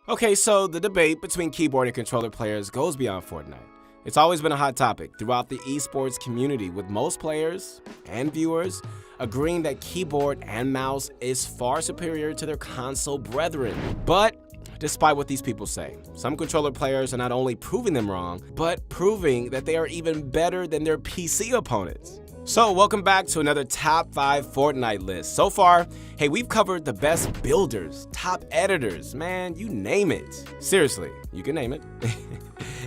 Okay, so the debate between keyboard and controller players goes beyond Fortnite. It's always been a hot topic throughout the esports community, with most players and viewers agreeing that keyboard and mouse is far superior to their console brethren. But despite what these people say, some controller players are not only proving them wrong, but proving that they are even better than their PC opponents. So welcome back to another top 5 Fortnite list. So far, hey, we've covered the best builders, top editors, man, you name it. Seriously, you can name it.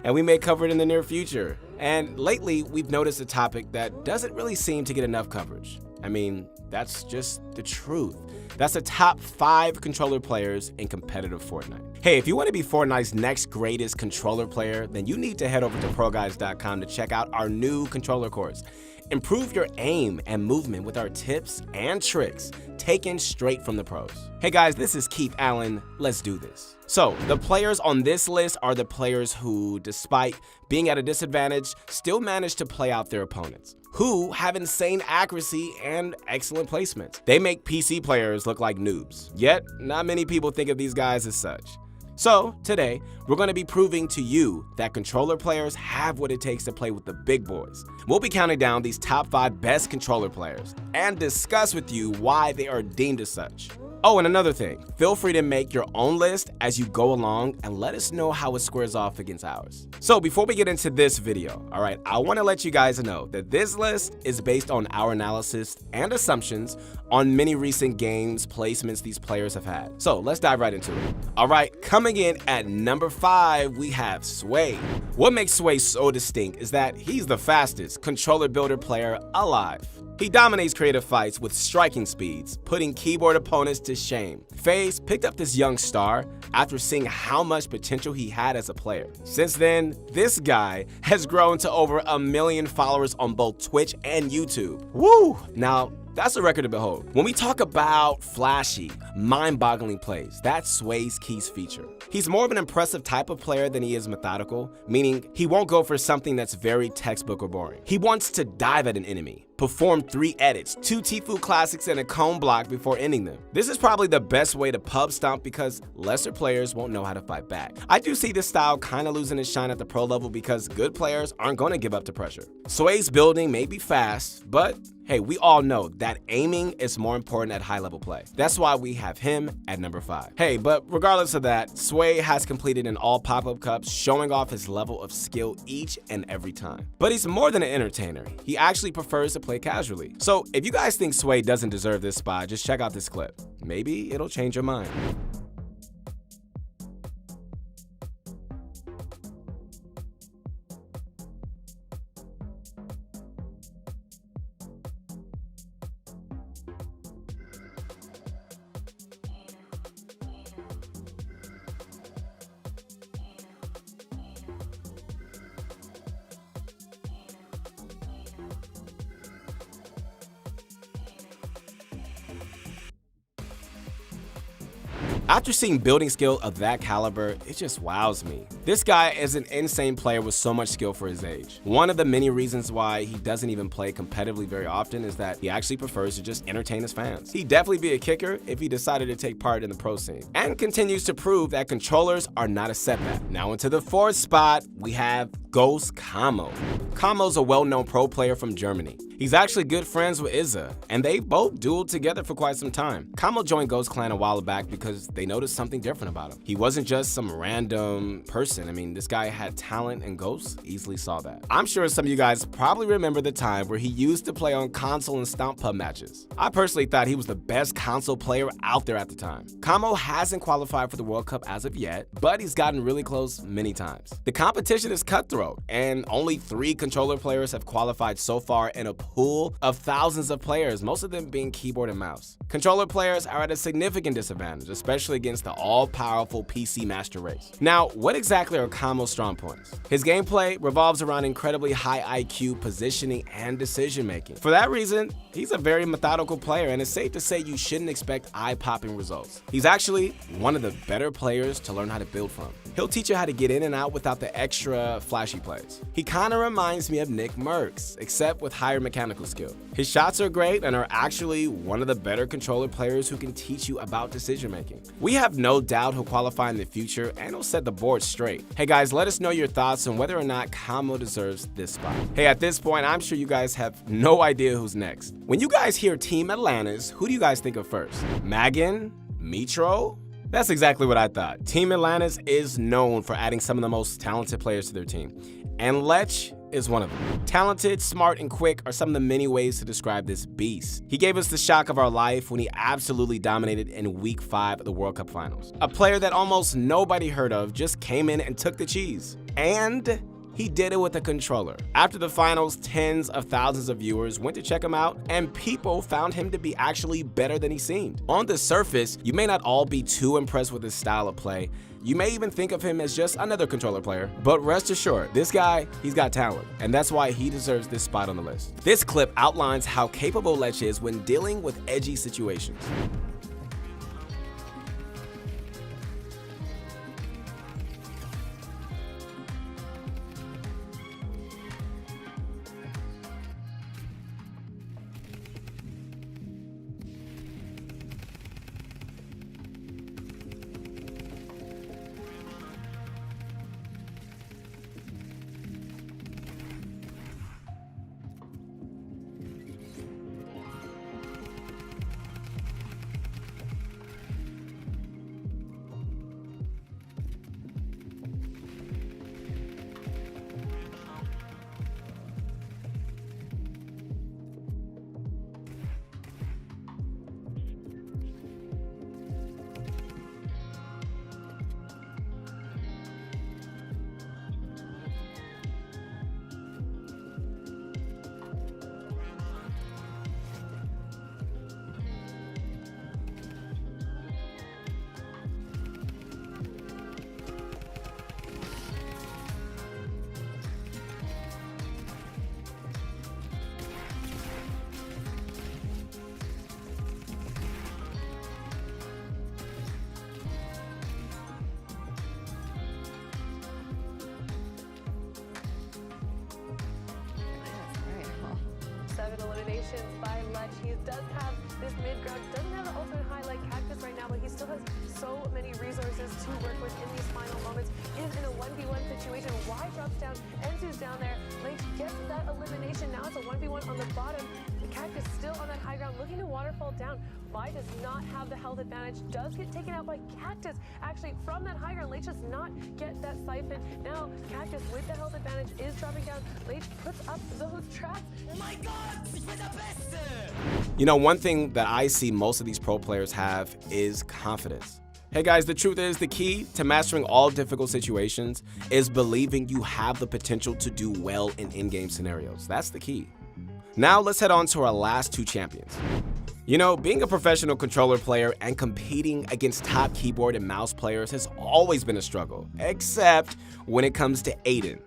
And we may cover it in the near future. And lately, we've noticed a topic that doesn't really seem to get enough coverage. I mean, that's just the truth. That's the top 5 controller players in competitive Fortnite. Hey, if you want to be Fortnite's next greatest controller player, then you need to head over to ProGuides.com to check out our new controller course. Improve your aim and movement with our tips and tricks taken straight from the pros. Hey guys, this is Keith Allen. Let's do this. So, the players on this list are the players who, despite being at a disadvantage, still manage to play out their opponents, who have insane accuracy and excellent placements. They make PC players look like noobs, yet not many people think of these guys as such. So, today, we're going to be proving to you that controller players have what it takes to play with the big boys. We'll be counting down these top 5 best controller players and discuss with you why they are deemed as such. Oh, and another thing, feel free to make your own list as you go along and let us know how it squares off against ours. So before we get into this video, alright, I want to let you guys know that this list is based on our analysis and assumptions on many recent games placements these players have had. So let's dive right into it. Alright, coming in at number 5, we have Sway. What makes Sway so distinct is that he's the fastest controller builder player alive. He dominates creative fights with striking speeds, putting keyboard opponents to shame. FaZe picked up this young star after seeing how much potential he had as a player. Since then, this guy has grown to over 1 million followers on both Twitch and YouTube. Woo! Now, that's a record to behold. When we talk about flashy, mind-boggling plays, that's Sway's keys feature. He's more of an impressive type of player than he is methodical, meaning he won't go for something that's very textbook or boring. He wants to dive at an enemy, perform 3 edits, 2 Tfue classics, and a cone block before ending them. This is probably the best way to pub stomp because lesser players won't know how to fight back. I do see this style kind of losing its shine at the pro level because good players aren't going to give up to pressure. Sway's building may be fast, but hey, we all know that aiming is more important at high level play. That's why we have him at number 5. Hey, but regardless of that, Sway has completed in all pop-up cups, showing off his level of skill each and every time. But he's more than an entertainer. He actually prefers to play casually. So if you guys think Sway doesn't deserve this spot, just check out this clip. Maybe it'll change your mind. After seeing building skill of that caliber, it just wows me. This guy is an insane player with so much skill for his age. One of the many reasons why he doesn't even play competitively very often is that he actually prefers to just entertain his fans. He'd definitely be a kicker if he decided to take part in the pro scene, and continues to prove that controllers are not a setback. Now into the 4th spot, we have Ghost Camo. Camo's a well-known pro player from Germany. He's actually good friends with Izza, and they both dueled together for quite some time. Camo joined Ghost Clan a while back because they noticed something different about him. He wasn't just some random person. I mean, this guy had talent, and Ghost easily saw that. I'm sure some of you guys probably remember the time where he used to play on console and stomp pub matches. I personally thought he was the best console player out there at the time. Camo hasn't qualified for the World Cup as of yet, but he's gotten really close many times. The competition is cutthroat, and only 3 controller players have qualified so far in a pool of thousands of players, most of them being keyboard and mouse. Controller players are at a significant disadvantage, especially against the all-powerful PC master race. Now, what exactly are Camo's strong points? His gameplay revolves around incredibly high IQ, positioning, and decision-making. For that reason, he's a very methodical player, and it's safe to say you shouldn't expect eye-popping results. He's actually one of the better players to learn how to build from. He'll teach you how to get in and out without the extra flashy plays. He kinda reminds me of Nick Merckx, except with higher mechanical skill. His shots are great and are actually one of the better controller players who can teach you about decision making. We have no doubt he'll qualify in the future and he'll set the board straight. Hey guys, let us know your thoughts on whether or not Kamo deserves this spot. Hey, at this point, I'm sure you guys have no idea who's next. When you guys hear Team Atlantis, who do you guys think of first? Magan? Mitro? That's exactly what I thought. Team Atlantis is known for adding some of the most talented players to their team, and Lech is one of them. Talented, smart, and quick are some of the many ways to describe this beast. He gave us the shock of our life when he absolutely dominated in Week 5 of the World Cup Finals. A player that almost nobody heard of just came in and took the cheese. And he did it with a controller. After the finals, tens of thousands of viewers went to check him out, and people found him to be actually better than he seemed. On the surface, you may not all be too impressed with his style of play. You may even think of him as just another controller player, but rest assured, this guy, he's got talent, and that's why he deserves this spot on the list. This clip outlines how capable Lech is when dealing with edgy situations. By Lech. He does have this mid-ground, doesn't have the ultimate high like Cactus right now, but he still has so many resources to work with in these final moments. Is in a 1v1 situation. Y drops down, Enzu's down there. Lech gets that elimination. Now it's a 1v1 on the bottom. The Cactus still on that high ground, looking to waterfall down. Y does not have the health advantage, does get taken out by Cactus. Actually, from that high ground, Lech does not get that siphon. Now, Cactus with the health advantage is dropping down. Lech puts up those traps. Oh my god, ich bin der Beste! You know, one thing that I see most of these pro players have is confidence. Hey guys, the truth is the key to mastering all difficult situations is believing you have the potential to do well in in-game scenarios. That's the key. Now let's head on to our last two champions. You know, being a professional controller player and competing against top keyboard and mouse players has always been a struggle, except when it comes to Aiden.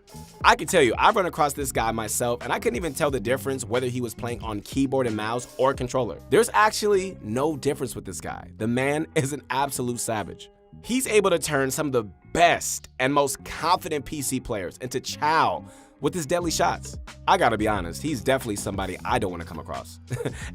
I can tell you, I've run across this guy myself, and I couldn't even tell the difference whether he was playing on keyboard and mouse or controller. There's actually no difference with this guy. The man is an absolute savage. He's able to turn some of the best and most confident PC players into chow with his deadly shots. I gotta be honest, he's definitely somebody I don't want to come across.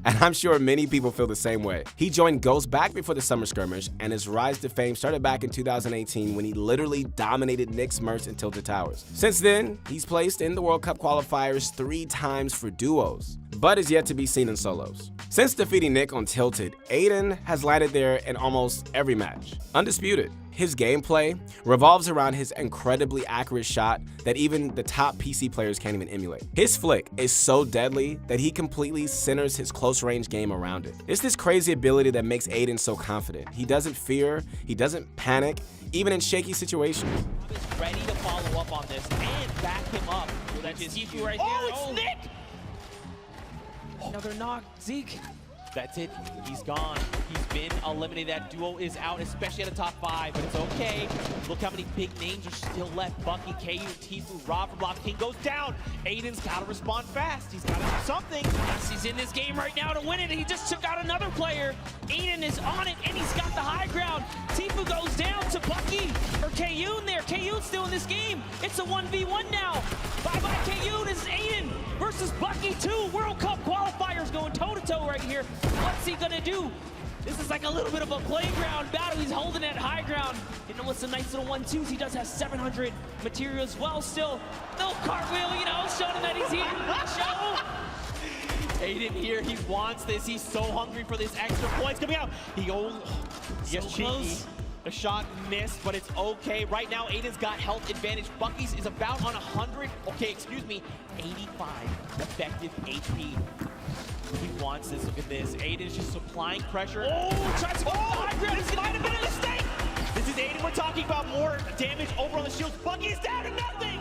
And I'm sure many people feel the same way. He joined Ghost back before the summer skirmish, and his rise to fame started back in 2018 when he literally dominated Nick's Mercs and Tilted Towers. Since then, he's placed in the World Cup qualifiers 3 times for duos, but is yet to be seen in solos. Since defeating Nick on Tilted, Aiden has landed there in almost every match, undisputed. His gameplay revolves around his incredibly accurate shot that even the top PC players can't even emulate. His flick is so deadly that he completely centers his close range game around it. It's this crazy ability that makes Aiden so confident. He doesn't fear, he doesn't panic, even in shaky situations. He's ready to follow up on this and back him up. So that's his Yifu right there. Oh, it's Nick! Another knock, Zeke. That's it, he's gone. He's been eliminated. That duo is out, especially at the top 5, but it's okay. Look how many big names are still left. Bucky, KU, Tifu, Rob from Block King goes down. Aiden's gotta respond fast. He's gotta do something. Yes, he's in this game right now to win it. He just took out another player. Aiden is on it, and he's got the high ground. Tifu goes down to Bucky, or KU in there. KU's still in this game. It's a 1v1 now. Bye-bye, KU. This is Aiden versus Bucky 2. World Cup qualifiers going toe-to-toe right here. What's he gonna do? This is like a little bit of a playground battle. he's holding it high ground. Hitting him with some nice little 1-2s. He does have 700 material as well still. No cartwheel, you know, showing him that he's here. Show. Aiden here, he wants this. He's so hungry for this extra points coming out. He gets cheeky. Close. The shot missed, but it's okay. Right now, Aiden's got health advantage. Bucky's is about on 100. Okay, excuse me, 85 effective HP. He wants this. Look at this. Aiden's just supplying pressure. Oh, tries to go high ground. This might have been a mistake. This is Aiden. We're talking about more damage over on the shields. Bucky's down to nothing.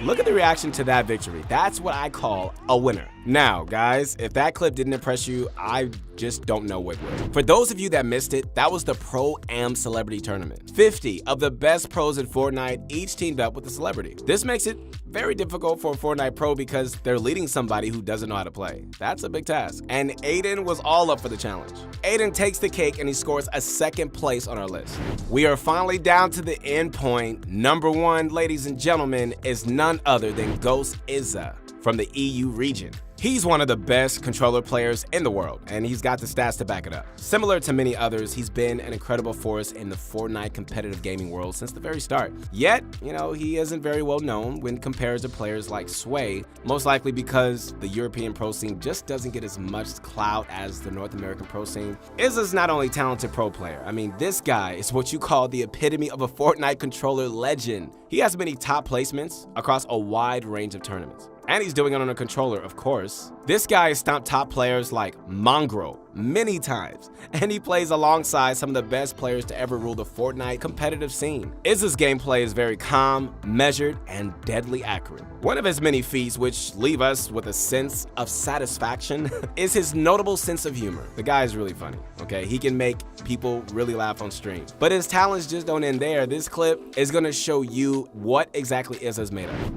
Look at the reaction to that victory. That's what I call a winner. Now, guys, if that clip didn't impress you, I just don't know what would. For those of you that missed it, that was the Pro-Am Celebrity Tournament. 50 of the best pros in Fortnite each teamed up with a celebrity. This makes it very difficult for a Fortnite pro because they're leading somebody who doesn't know how to play. That's a big task. And Aiden was all up for the challenge. Aiden takes the cake and he scores a 2nd place on our list. We are finally down to the end point. Number 1, ladies and gentlemen, is none other than Ghost Izza from the EU region. He's one of the best controller players in the world, and he's got the stats to back it up. Similar to many others, he's been an incredible force in the Fortnite competitive gaming world since the very start. Yet, you know, he isn't very well known when compared to players like Sway, most likely because the European pro scene just doesn't get as much clout as the North American pro scene. Izza's not only a talented pro player, I mean, this guy is what you call the epitome of a Fortnite controller legend. He has many top placements across a wide range of tournaments. And he's doing it on a controller, of course. This guy has stomped top players like Mongrel many times, and he plays alongside some of the best players to ever rule the Fortnite competitive scene. Izza's gameplay is very calm, measured, and deadly accurate. One of his many feats, which leave us with a sense of satisfaction, is his notable sense of humor. The guy is really funny, okay? He can make people really laugh on stream. But his talents just don't end there. This clip is gonna show you what exactly Izza's made of.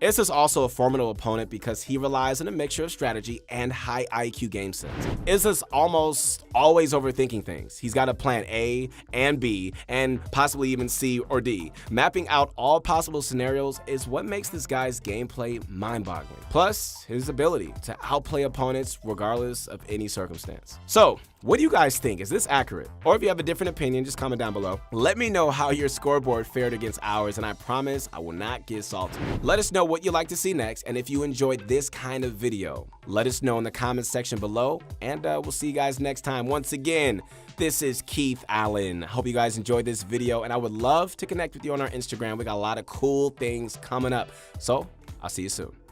Izza's also a formidable opponent because he relies on a mixture of strategy and high IQ game sense. Izza's almost always overthinking things. He's got a plan A and B and possibly even C or D. Mapping out all possible scenarios is what makes this guy's gameplay mind-boggling. Plus, his ability to outplay opponents regardless of any circumstance. So, what do you guys think? Is this accurate? Or if you have a different opinion, just comment down below. Let me know how your scoreboard fared against ours, and I promise I will not get salty. Let us know what you'd like to see next, and if you enjoyed this kind of video, let us know in the comments section below, and we'll see you guys next time. Once again, this is Keith Allen. Hope you guys enjoyed this video, and I would love to connect with you on our Instagram. We got a lot of cool things coming up, so I'll see you soon.